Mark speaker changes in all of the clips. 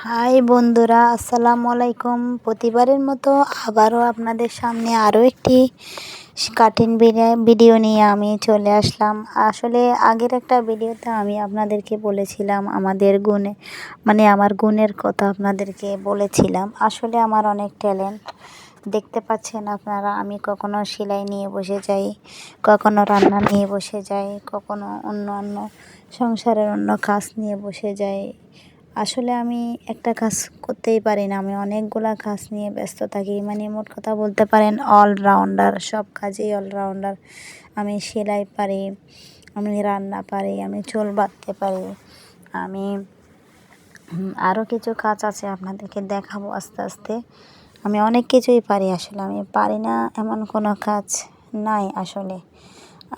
Speaker 1: High বন্ধুরা, আসসালামু আলাইকুম। প্রতিবারের মতো আবারও আপনাদের সামনে আরও একটি কাটিং ভিডিও নিয়ে আমি চলে আসলাম। আসলে আগের একটা ভিডিওতে আমি আপনাদেরকে বলেছিলাম আমাদের গুণে আমার গুণের কথা আপনাদেরকে বলেছিলাম। আসলে আমার অনেক ট্যালেন্ট দেখতে পাচ্ছেন আপনারা। আমি কখনো সেলাই নিয়ে বসে যাই, কখনো রান্না নিয়ে বসে যাই, কখনো অন্য সংসারের অন্য কাজ নিয়ে বসে যাই। আসলে আমি একটা কাজ করতেই পারি না, আমি অনেকগুলা কাজ নিয়ে ব্যস্ত থাকি। মোট কথা বলতে পারেন অলরাউন্ডার, সব কাজেই অলরাউন্ডার। আমি সেলাই পারি, আমি রান্না পারি, আমি চুল বাঁধতে পারি, আমি আরও কিছু কাজ আছে আপনাদেরকে দেখাবো আস্তে আস্তে। আমি অনেক কিছুই পারি। আসলে আমি পারি না এমন কোনো কাজ নাই।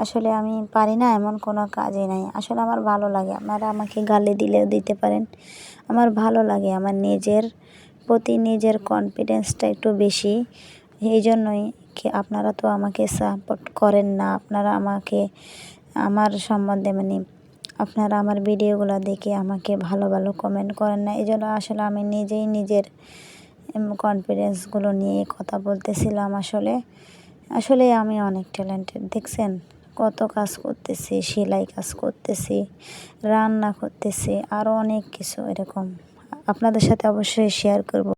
Speaker 1: আসলে আমি পারি না এমন কোনো কাজই নাই। আসলে আমার ভালো লাগে। আপনারা আমাকে গালি দিলেও দিতে পারেন, আমার ভালো লাগে। আমার নিজের প্রতি নিজের কনফিডেন্সটা একটু বেশি, এই জন্যই কি আপনারা তো আমাকে সাপোর্ট করেন না। আপনারা আমাকে আমার সম্বন্ধে আপনারা আমার ভিডিওগুলো দেখে আমাকে ভালো ভালো কমেন্ট করেন না। এই জন্য আসলে আমি নিজেই নিজের কনফিডেন্সগুলো নিয়ে কথা বলতেছিলাম। আসলে আমি অনেক ট্যালেন্টেড। দেখছেন কত কাজ করতেছি, সেলাই কাজ করতেছি, রান্না করতেছি, আরও অনেক কিছু এরকম আপনাদের সাথে অবশ্যই শেয়ার করব।